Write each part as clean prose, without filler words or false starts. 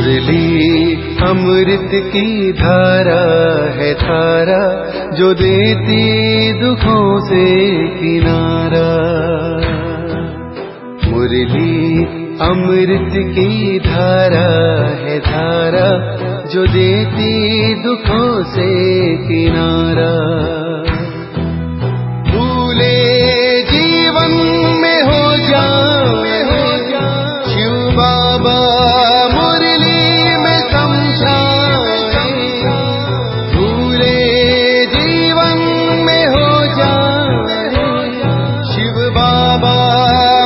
मुरली अमृत की धारा है धारा, जो देती दुखों से किनारा। मुरली अमृत की धारा है धारा, जो देती दुखों से किनारा। भूले जीवन में हो जाए शिव बाबा मुरली में समझाए। भूले जीवन में हो जाए शिव बाबा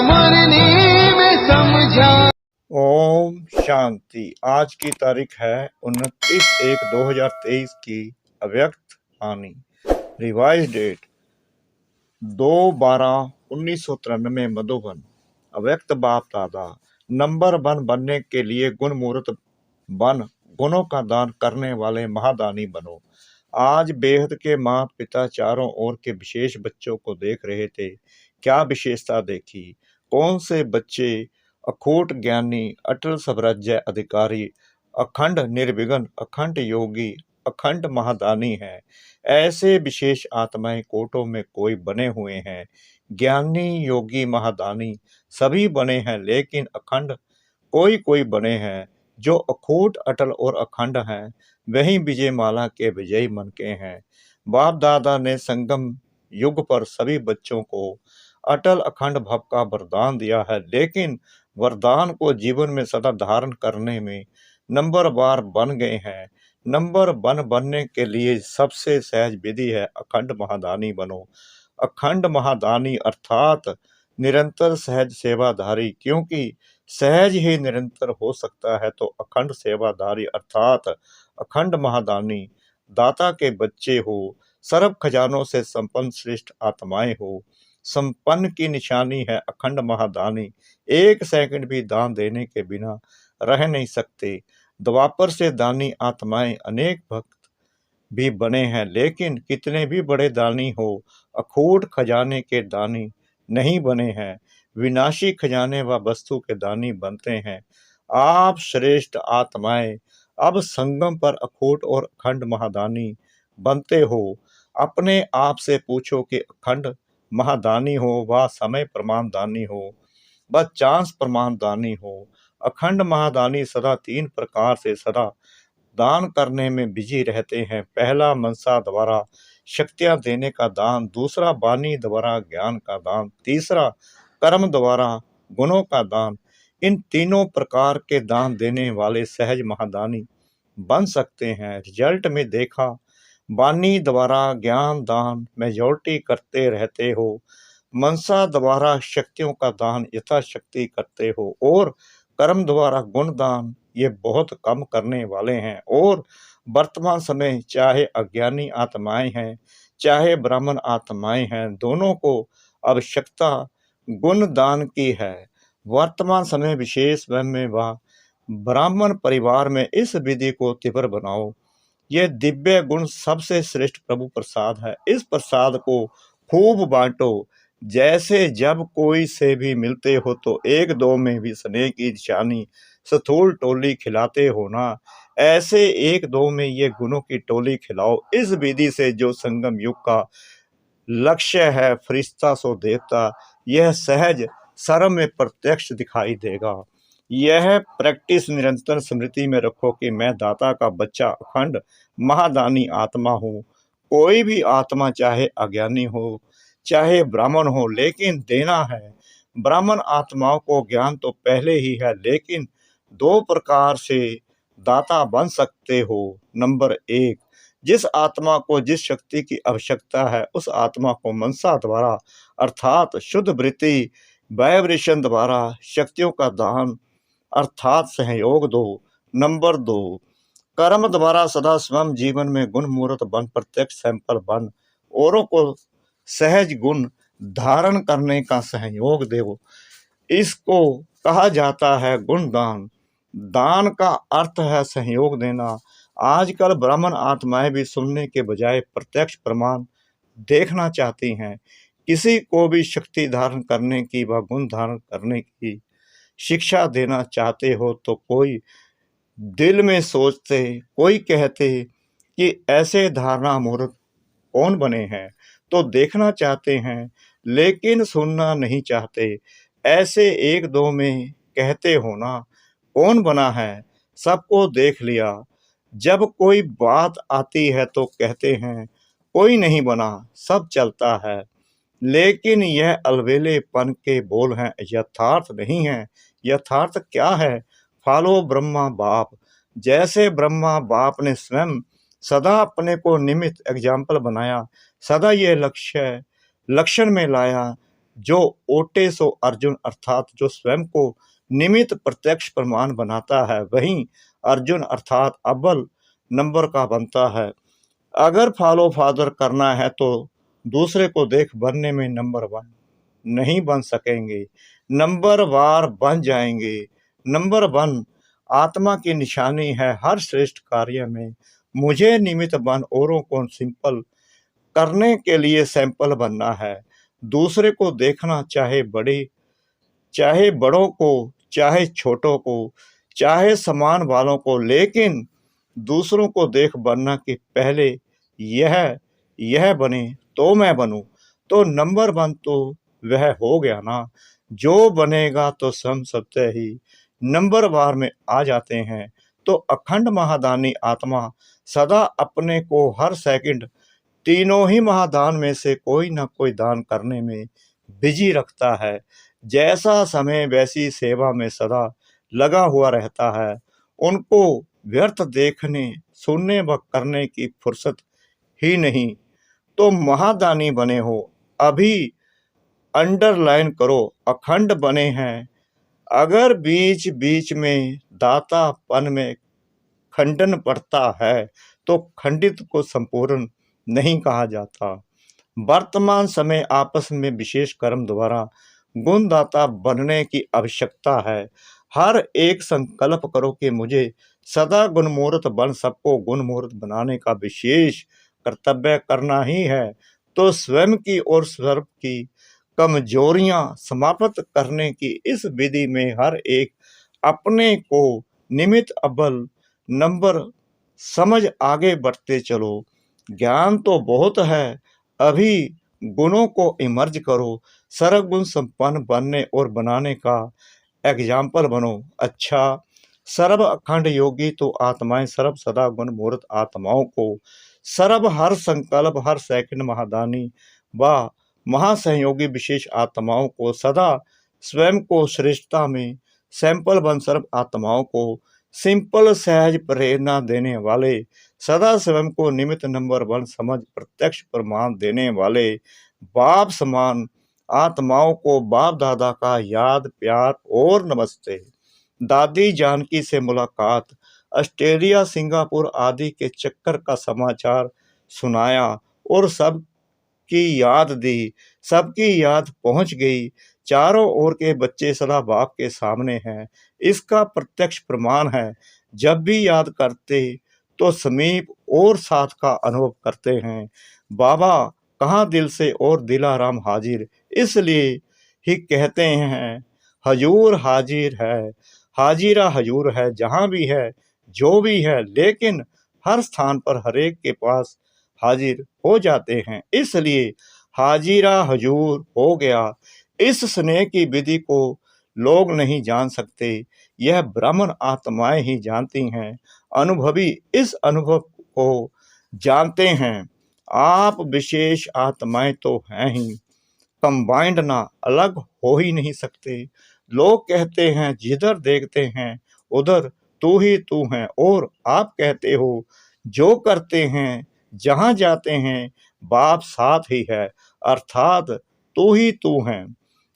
मुरली में समझाए। ओम शांति। आज की तारीख है 29/1/2023 की अव्यक्त वाणी। Revise date 2/12/1993 Madhuban. अव्यक्त बाप दादा। नंबर 1 बनने के लिए गुण मूर्त बन, गुणों का दान करने वाले महादानी बनो। आज बेहद के माता पिता चारों ओर के विशेष बच्चों को देख रहे थे। क्या विशेषता देखी? कौन से बच्चे अखूट ज्ञानी, अटल स्वराज्य अधिकारी, अखंड निर्विघ्न, अखंड योगी, अखंड महादानी हैं। ऐसे विशेष आत्माएं कोटों में कोई बने हुए हैं। ज्ञानी, योगी, महादानी सभी बने हैं, लेकिन अखंड कोई कोई बने हैं। जो अखूट, अटल और अखंड हैं, वही विजय माला के विजयी मन के हैं। बाप दादा ने संगम युग पर सभी बच्चों को अटल अखंड भव का वरदान दिया है, लेकिन वरदान को जीवन में सदा धारण करने में नंबर बार बन गए हैं। नंबर 1 बनने के लिए सबसे सहज विधि है अखंड महादानी बनो। अखंड महादानी अर्थात निरंतर सहज सेवाधारी, क्योंकि सहज ही निरंतर हो सकता है। तो अखंड सेवाधारी अर्थात अखंड महादानी दाता के बच्चे हो, सर्व खजानों से संपन्न श्रेष्ठ आत्माएं हो। संपन्न की निशानी है अखंड महादानी। 1 सेकंड भी दान देने के बिना रह नहीं सकते। द्वापर से दानी आत्माएं अनेक भक्त भी बने हैं, लेकिन कितने भी बड़े दानी हो, अखूट खजाने के दानी नहीं बने हैं। विनाशी खजाने व वस्तु के दानी बनते हैं। आप श्रेष्ठ आत्माएं अब संगम पर अखूट और अखंड महादानी बनते हो। अपने आप से पूछो कि अखंड महादानी हो व समय प्रमाण दानी हो व चांस प्रमाण दानी हो। अखंड महादानी सदा 3 प्रकार से सदा दान करने में बिजी रहते हैं। पहला मनसा द्वारा शक्तियां देने का दान, दूसरा वाणी द्वारा ज्ञान का दान, तीसरा कर्म द्वारा गुणों का दान। इन तीनों प्रकार के दान देने वाले सहज महादानी बन सकते हैं। रिजल्ट में देखा, वाणी द्वारा ज्ञान दान मेजॉरिटी करते रहते हो, मनसा द्वारा शक्तियों का दान यथाशक्ति करते हो, और कर्म द्वारा गुण दान ये बहुत कम करने वाले हैं। और वर्तमान समय चाहे अज्ञानी आत्माएं हैं, चाहे ब्राह्मण आत्माएं हैं, दोनों को आवश्यकता गुण दान की है। वर्तमान समय विशेष में व ब्राह्मण परिवार में इस विधि को तीव्र बनाओ। यह दिव्य गुण सबसे श्रेष्ठ प्रभु प्रसाद है। इस प्रसाद को खूब बांटो। जैसे जब कोई से भी मिलते हो तो 1-2 में भी स्नेह की निशानी स्थूल टोली खिलाते हो ना, ऐसे 1-2 में ये गुणों की टोली खिलाओ। इस विधि से जो संगम युग का लक्ष्य है, फरिश्ता सो देवता, यह सहज सर्व में प्रत्यक्ष दिखाई देगा। यह प्रैक्टिस निरंतर स्मृति में रखो कि मैं दाता का बच्चा अखंड महादानी आत्मा हूँ। कोई भी आत्मा चाहे अज्ञानी हो चाहे ब्राह्मण हो, लेकिन देना है। ब्राह्मण आत्माओं को ज्ञान तो पहले ही है, लेकिन 2 प्रकार से दाता बन सकते हो। नंबर 1, जिस आत्मा को जिस शक्ति की आवश्यकता है, उस आत्मा को मनसा द्वारा अर्थात शुद्ध वृत्ति वाइब्रेशन द्वारा शक्तियों का दान अर्थात सहयोग दो। नंबर 2, कर्म द्वारा सदा स्वयं जीवन में गुण मूर्त बन, प्रत्यक्ष सैंपल बन, औरों को सहज गुण धारण करने का सहयोग देवो। इसको कहा जाता है गुण दान। दान का अर्थ है सहयोग देना। आजकल ब्राह्मण आत्माएं भी सुनने के बजाय प्रत्यक्ष प्रमाण देखना चाहती हैं। किसी को भी शक्ति धारण करने की व गुण धारण करने की शिक्षा देना चाहते हो तो कोई दिल में सोचते, कोई कहते कि ऐसे धारणा मूर्ख कौन बने हैं, तो देखना चाहते हैं लेकिन सुनना नहीं चाहते। ऐसे एक दो में कहते हो ना, कौन बना है, सबको देख लिया। जब कोई बात आती है तो कहते हैं कोई नहीं बना, सब चलता है। लेकिन यह अलबेलेपन के बोल हैं, यथार्थ नहीं है। यथार्थ क्या है? फॉलो ब्रह्मा बाप। जैसे ब्रह्मा बाप ने स्वयं सदा अपने को निमित्त एग्जाम्पल बनाया, सदा ये लक्षण में लाया, जो ओटे सो अर्जुन, अर्थात जो स्वयं को निमित्त प्रत्यक्ष प्रमाण बनाता है, वही अर्जुन अर्थात अव्वल नंबर का बनता है। अगर फॉलो फादर करना है तो दूसरे को देख बनने में नंबर वन नहीं बन सकेंगे, नंबर वार बन जाएंगे। नंबर वन आत्मा की निशानी है हर श्रेष्ठ कार्य में। मुझे निमित्त बन औरों को सिंपल करने के लिए सैंपल बनना है। दूसरे को देखना, चाहे बड़ों को, चाहे छोटों को, चाहे समान वालों को, लेकिन दूसरों को देख बनना कि पहले यह बने तो मैं बनूं। तो नंबर वन तो वह हो गया ना, जो बनेगा तो सत्य ही नंबर वार में आ जाते हैं। तो अखंड महादानी आत्मा सदा अपने को हर सेकंड तीनों ही महादान में से कोई ना कोई दान करने में बिजी रखता है। जैसा समय वैसी सेवा में सदा लगा हुआ रहता है। उनको व्यर्थ देखने, सुनने व करने की फुर्सत ही नहीं। तो महादानी बने हो, अभी अंडरलाइन करो, अखंड बने हैं। अगर बीच बीच में दातापन में खंडन पड़ता है तो खंडित को संपूर्ण नहीं कहा जाता। वर्तमान समय आपस में विशेष कर्म द्वारा गुणदाता बनने की आवश्यकता है। हर एक संकल्प करो कि मुझे सदा गुणमूर्त बन सबको गुणमूर्त बनाने का विशेष कर्तव्य करना ही है। तो स्वयं की और सर्व की कमजोरियां समाप्त करने की इस विधि में हर एक अपने को निमित्त अव्वल नंबर समझ आगे बढ़ते चलो। ज्ञान तो बहुत है, अभी गुणों को इमर्ज करो। सर्वगुण संपन्न बनने और बनाने का एग्जाम्पल बनो। अच्छा, सर्व अखंड योगी तो आत्माएं सर्व सदा गुण मूर्त आत्माओं को सर्व हर संकल्प हर सेकंड महादानी व महासहयोगी विशेष आत्माओं को सदा स्वयं को श्रेष्ठता में सैंपल बन सर्व आत्माओं को सिंपल सहज प्रेरणा देने वाले, सदा स्वयं को निमित्त नंबर वन समझ प्रत्यक्ष प्रमाण देने वाले बाप समान आत्माओं को बाप दादा का याद प्यार और नमस्ते। दादी जानकी से मुलाकात, ऑस्ट्रेलिया सिंगापुर आदि के चक्कर का समाचार सुनाया और सबकी याद दी, सबकी याद पहुंच गई। चारों ओर के बच्चे सदा बाप के सामने हैं, इसका प्रत्यक्ष प्रमाण है। जब भी याद करते तो समीप और साथ का अनुभव करते हैं। बाबा कहाँ दिल से और दिलाराम हाजिर, इसलिए ही कहते हैं हजूर हाजिर है, हाजिरा हजूर है, जहाँ भी है जो भी है, लेकिन हर स्थान पर हरेक के पास हाजिर हो जाते हैं, इसलिए हाजिरा हजूर हो गया। इस स्नेह की विधि को लोग नहीं जान सकते, यह ब्राह्मण आत्माएं ही जानती हैं। अनुभवी इस अनुभव को जानते हैं। आप विशेष आत्माएं तो हैं ही, कंबाइंड ना अलग हो ही नहीं सकते। लोग कहते हैं जिधर देखते हैं उधर तू ही तू है, और आप कहते हो जो करते हैं जहाँ जाते हैं बाप साथ ही है, अर्थात तू ही तू है।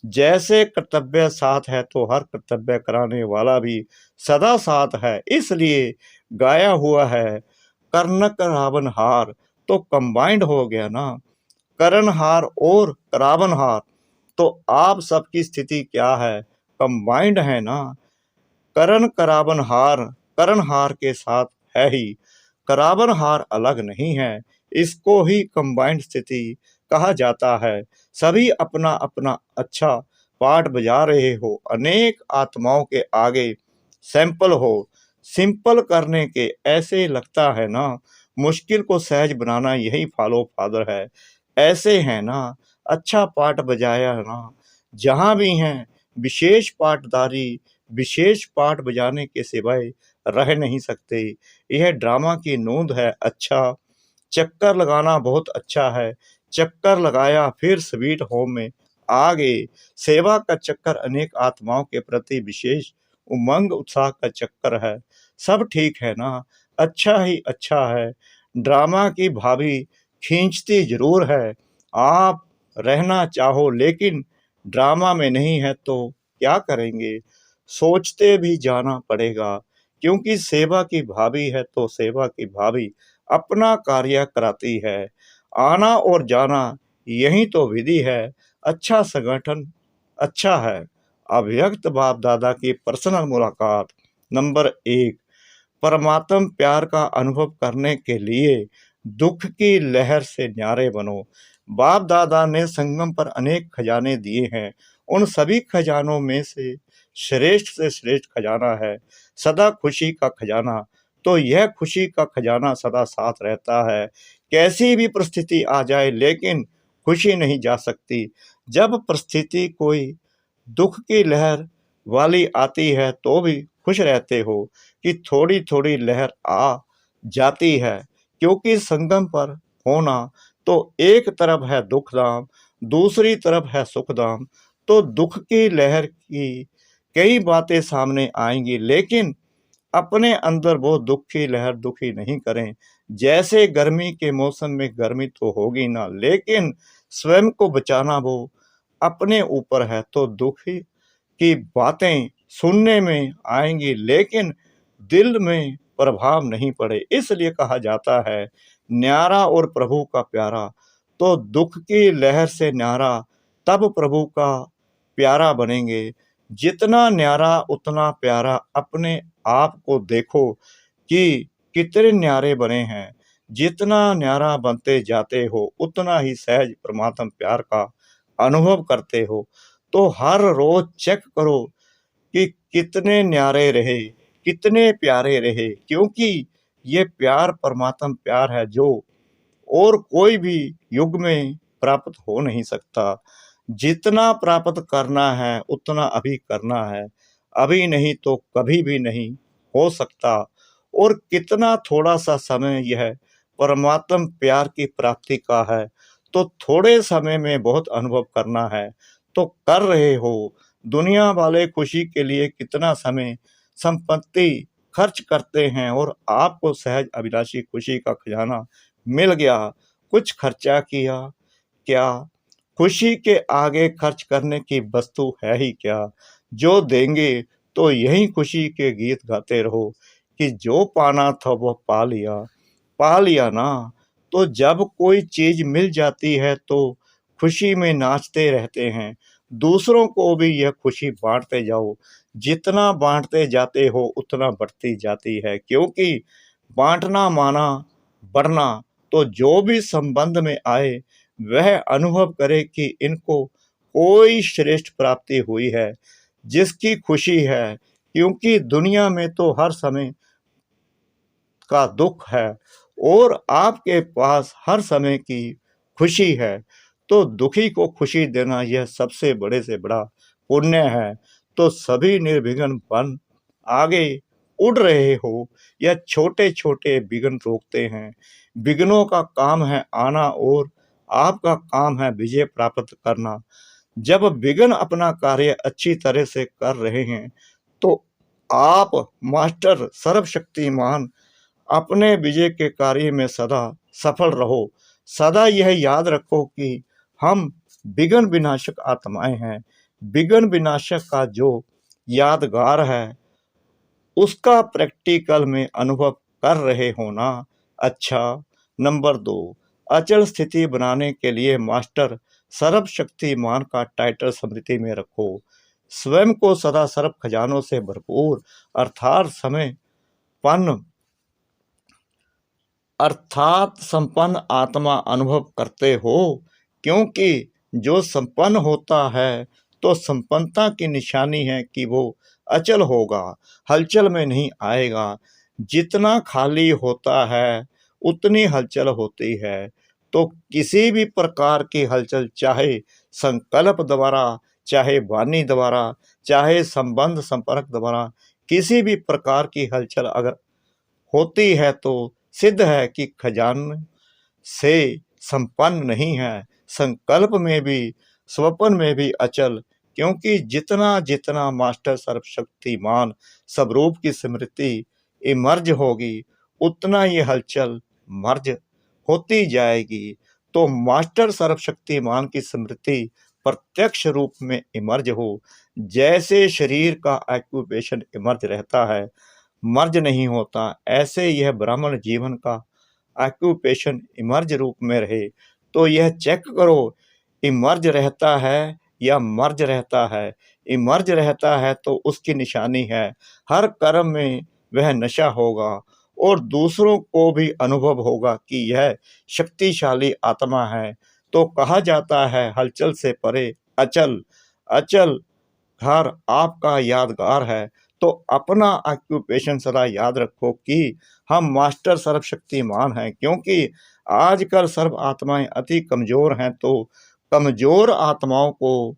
जैसे कर्तव्य साथ है तो हर कर्तव्य कराने वाला भी सदा साथ है, इसलिए गाया हुआ है कर्णक रावणहार। तो कंबाइंड हो गया ना, करणहार और रावणहार। तो आप सबकी स्थिति क्या है? कंबाइंड है ना। करण करावनहार करणहार के साथ है ही, करावनहार अलग नहीं है। इसको ही कंबाइंड स्थिति कहा जाता है। सभी अपना अपना अच्छा पार्ट बजा रहे हो, अनेक आत्माओं के आगे सैंपल हो, सिंपल करने के ऐसे लगता है ना, मुश्किल को सहज बनाना यही फॉलो फादर है। ऐसे हैं ना, अच्छा पाठ बजाया ना, जहाँ भी हैं विशेष पाठधारी, विशेष पाठ बजाने के सिवाय रह नहीं सकते। यह ड्रामा की नोंद है। अच्छा, चक्कर लगाना बहुत अच्छा है। चक्कर लगाया फिर स्वीट होम में आ गए। सेवा का चक्कर अनेक आत्माओं के प्रति विशेष उमंग उत्साह का चक्कर है। सब ठीक है ना, अच्छा ही अच्छा है। ड्रामा की भाभी खींचती जरूर है। आप रहना चाहो लेकिन ड्रामा में नहीं है तो क्या करेंगे? सोचते भी जाना पड़ेगा, क्योंकि सेवा की भाभी है तो सेवा की भाभी अपना कार्य कराती है। आना और जाना यही तो विधि है। अच्छा संगठन अच्छा है। अव्यक्त बाप दादा की पर्सनल मुलाकात। नंबर 1, परमात्म प्यार का अनुभव करने के लिए दुख की लहर से न्यारे बनो। बाप दादा ने संगम पर अनेक खजाने दिए हैं। उन सभी खजानों में से श्रेष्ठ खजाना है सदा खुशी का खजाना। तो यह खुशी का खजाना सदा साथ रहता है। कैसी भी परिस्थिति आ जाए लेकिन खुशी नहीं जा सकती। जब परिस्थिति कोई दुख की लहर वाली आती है तो भी खुश रहते हो कि थोड़ी थोड़ी लहर आ जाती है, क्योंकि संगम पर होना तो एक तरफ है दुख धाम, दूसरी तरफ है सुख धाम। तो दुख की लहर की कई बातें सामने आएंगी, लेकिन अपने अंदर वो दुख की लहर दुखी नहीं करें। जैसे गर्मी के मौसम में गर्मी तो होगी ना, लेकिन स्वयं को बचाना वो अपने ऊपर है। तो दुखी की बातें सुनने में आएंगी लेकिन दिल में प्रभाव नहीं पड़े। इसलिए कहा जाता है न्यारा और प्रभु का प्यारा। तो दुख की लहर से न्यारा तब प्रभु का प्यारा बनेंगे। जितना न्यारा उतना प्यारा। अपने आप को देखो कि कितने न्यारे बने हैं। जितना न्यारा बनते जाते हो उतना ही सहज परमात्म प्यार का अनुभव करते हो। तो हर रोज चेक करो कि कितने न्यारे रहे, कितने प्यारे रहे, क्योंकि ये प्यार परमात्म प्यार है जो और कोई भी युग में प्राप्त हो नहीं सकता। जितना प्राप्त करना है उतना अभी करना है, अभी नहीं तो कभी भी नहीं हो सकता। और कितना थोड़ा सा समय यह परमात्म प्यार की प्राप्ति का है, तो थोड़े समय में बहुत अनुभव करना है तो कर रहे हो। दुनिया वाले खुशी के लिए कितना समय संपत्ति खर्च करते हैं और आपको सहज अभिलाषी खुशी का खजाना मिल गया। कुछ खर्चा किया क्या? खुशी के आगे खर्च करने की वस्तु है ही क्या? जो देंगे तो यही खुशी के गीत गाते रहो कि जो पाना था वो पा लिया ना। तो जब कोई चीज मिल जाती है तो खुशी में नाचते रहते हैं। दूसरों को भी यह खुशी बांटते जाओ। जितना बांटते जाते हो उतना बढ़ती जाती है, क्योंकि बांटना माना बढ़ना। तो जो भी संबंध में आए वह अनुभव करे कि इनको कोई श्रेष्ठ प्राप्ति हुई है, जिसकी खुशी है। क्योंकि दुनिया में तो हर समय का दुख है और आपके पास हर समय की खुशी है। तो दुखी को खुशी देना यह सबसे बड़े से बड़ा पुण्य है। तो सभी निर्विघ्न बन आगे उड़ रहे हो या छोटे छोटे विघ्न रोकते हैं। विघ्नों का काम है आना और आपका काम है विजय प्राप्त करना। जब विघ्न अपना कार्य अच्छी तरह से कर रहे हैं तो आप मास्टर सर्वशक्तिमान अपने विजय के कार्य में सदा सफल रहो। सदा यह याद रखो कि हम विघ्न विनाशक आत्माएं हैं। विघ्न विनाशक का जो यादगार है उसका प्रैक्टिकल में अनुभव कर रहे हो ना। अच्छा, नंबर 2, अचल स्थिति बनाने के लिए मास्टर सर्वशक्तिमान का टाइटल स्मृति में रखो। स्वयं को सदा सर्व खजानों से भरपूर अर्थात संपन्न आत्मा अनुभव करते हो, क्योंकि जो संपन्न होता है तो संपन्नता की निशानी है कि वो अचल होगा, हलचल में नहीं आएगा। जितना खाली होता है उतनी हलचल होती है। तो किसी भी प्रकार की हलचल, चाहे संकल्प द्वारा, चाहे वाणी द्वारा, चाहे संबंध संपर्क द्वारा, किसी भी प्रकार की हलचल अगर होती है तो सिद्ध है कि खजान से संपन्न नहीं है, संकल्प में भी स्वप्न में भी अचल। क्योंकि जितना जितना मास्टर सर्वशक्तिमान स्वरूप की स्मृति इमर्ज होगी उतना ये हलचल मर्ज होती जाएगी। तो मास्टर सर्वशक्तिमान की स्मृति प्रत्यक्ष रूप में इमर्ज हो, जैसे शरीर का ऑक्यूपेशन इमर्ज रहता है, मर्ज नहीं होता, ऐसे यह ब्राह्मण जीवन का ऑक्यूपेशन इमर्ज रूप में रहे। तो यह चेक करो, इमर्ज रहता है या मर्ज रहता है। इमर्ज रहता है तो उसकी निशानी है हर कर्म में वह नशा होगा और दूसरों को भी अनुभव होगा कि यह शक्तिशाली आत्मा है। तो कहा जाता है हलचल से परे अचल, अचल घर आपका यादगार है। तो अपना ऑक्यूपेशन सदा याद रखो कि हम मास्टर सर्वशक्तिमान हैं। क्योंकि आजकल सर्व आत्माएं अति कमजोर हैं, तो कमजोर आत्माओं को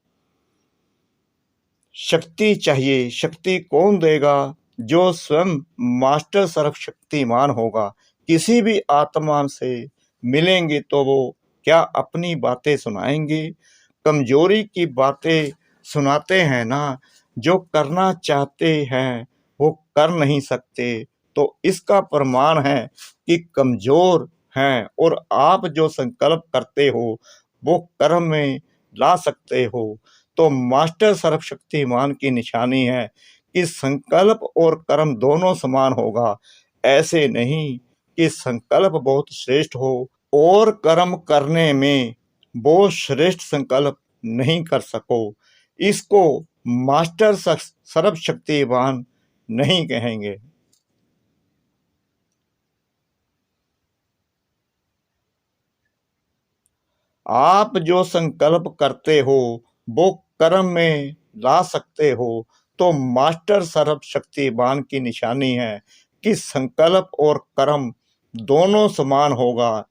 शक्ति चाहिए। शक्ति कौन देगा? जो स्वयं मास्टर सर्वशक्तिमान होगा। किसी भी आत्मा से मिलेंगे तो वो क्या अपनी बातें सुनाएंगे? कमजोरी की बातें सुनाते हैं ना। जो करना चाहते हैं वो कर नहीं सकते, तो इसका प्रमाण है कि कमजोर हैं। और आप जो संकल्प करते हो वो कर्म में ला सकते हो। तो मास्टर सर्वशक्तिमान की निशानी है कि संकल्प और कर्म दोनों समान होगा। ऐसे नहीं कि संकल्प बहुत श्रेष्ठ हो और कर्म करने में वो श्रेष्ठ संकल्प नहीं कर सको। इसको मास्टर सर्वशक्तिमान नहीं कहेंगे। आप जो संकल्प करते हो वो कर्म में ला सकते हो। तो मास्टर सर्वशक्तिमान की निशानी है कि संकल्प और कर्म दोनों समान होगा।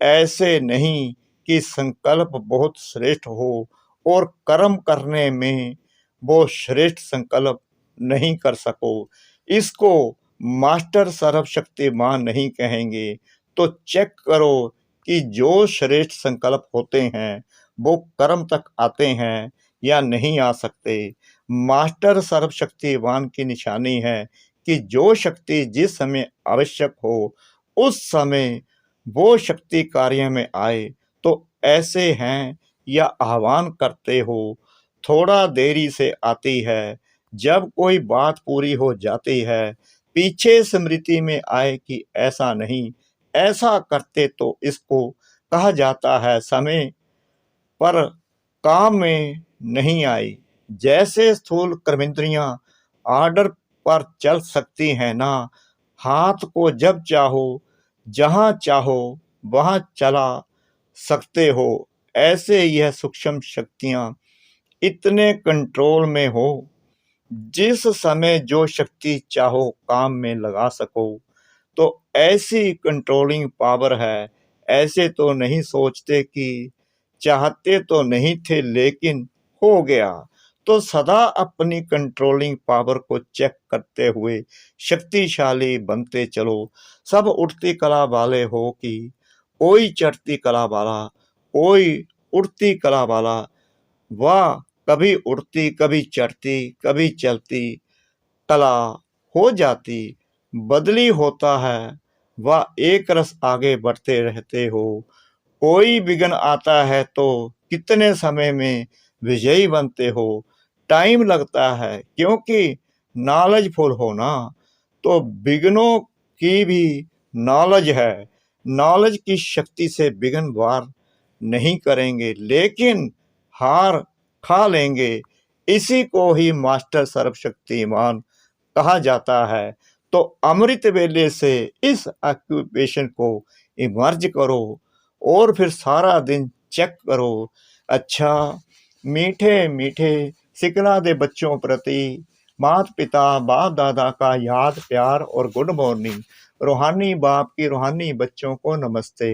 ऐसे नहीं कि संकल्प बहुत श्रेष्ठ हो और कर्म करने में वो श्रेष्ठ संकल्प नहीं कर सको। इसको मास्टर सर्वशक्तिमान नहीं कहेंगे। तो चेक करो कि जो श्रेष्ठ संकल्प होते हैं वो कर्म तक आते हैं या नहीं आ सकते। मास्टर सर्वशक्तिमान की निशानी है कि जो शक्ति जिस समय आवश्यक हो उस समय वो शक्ति कार्य में आए। तो ऐसे हैं या आह्वान करते हो, थोड़ा देरी से आती है, जब कोई बात पूरी हो जाती है पीछे स्मृति में आए कि ऐसा नहीं, ऐसा करते तो इसको कहा जाता है समय पर काम में नहीं आई। जैसे स्थूल कर्मेंद्रियां आर्डर पर चल सकती हैं ना, हाथ को जब चाहो जहां चाहो वहां चला सकते हो, ऐसे यह सूक्ष्म शक्तियां इतने कंट्रोल में हो जिस समय जो शक्ति चाहो काम में लगा सको। तो ऐसी कंट्रोलिंग पावर है। ऐसे तो नहीं सोचते कि चाहते तो नहीं थे लेकिन हो गया। तो सदा अपनी कंट्रोलिंग पावर को चेक करते हुए शक्तिशाली बनते चलो। सब उठती कला वाले हो कि कोई चढ़ती कला वाला, कोई उड़ती कला वाला। वाह, कभी उड़ती कभी चढ़ती कभी चलती कला हो जाती, बदली होता है। वह एक रस आगे बढ़ते रहते हो। कोई विघ्न आता है तो कितने समय में विजयी बनते हो। टाइम लगता है क्योंकि नॉलेजफुल हो ना। तो विघ्नों की भी नॉलेज है। नॉलेज की शक्ति से विघ्न वार नहीं करेंगे लेकिन हार खा लेंगे। इसी को ही मास्टर सर्वशक्तिमान कहा जाता है। तो अमृत वेले से इस ऑक्यूपेशन को इमर्ज करो और फिर सारा दिन चेक करो। अच्छा, मीठे मीठे सिकला दे बच्चों प्रति माता पिता बाप दादा का याद प्यार और गुड मॉर्निंग। रूहानी बाप की रूहानी बच्चों को नमस्ते।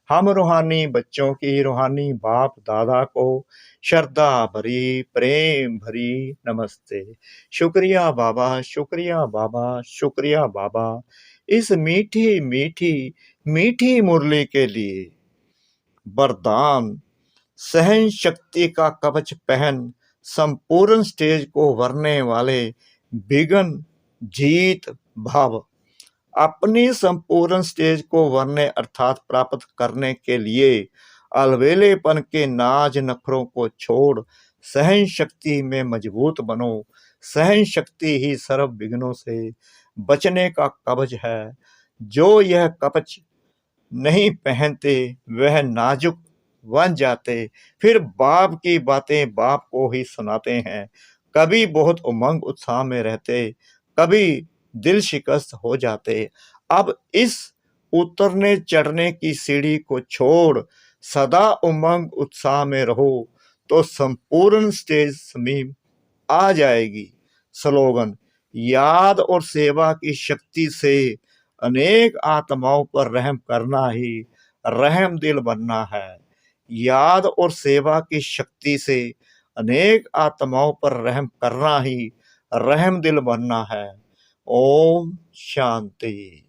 हम रूहानी बच्चों की रूहानी बाप दादा को श्रद्धा भरी प्रेम भरी नमस्ते। शुक्रिया बाबा, शुक्रिया बाबा, शुक्रिया बाबा, इस मीठी मीठी मीठी मुरली के लिए। वरदान, सहन शक्ति का कवच पहन संपूर्ण स्टेज को भरने वाले विघ्न जीत भाव। अपनी संपूर्ण स्टेज को भरने अर्थात प्राप्त करने के लिए अलबेलेपन के नाज नखरों को छोड़ सहन शक्ति में मजबूत बनो। सहन शक्ति ही सर्व विघ्नों से बचने का कवच है। जो यह कवच नहीं पहनते वह नाजुक बन जाते, फिर बाप की बातें बाप को ही सुनाते हैं। कभी बहुत उमंग उत्साह में रहते, कभी दिल शिकस्त हो जाते। अब इस उतरने चढ़ने की सीढ़ी को छोड़ सदा उमंग उत्साह में रहो तो संपूर्ण स्टेज समीप आ जाएगी। स्लोगन, याद और सेवा की शक्ति से अनेक आत्माओं पर रहम करना ही रहम दिल बनना है। याद और सेवा की शक्ति से अनेक आत्माओं पर रहम करना ही रहम दिल बनना है। ओम शांति।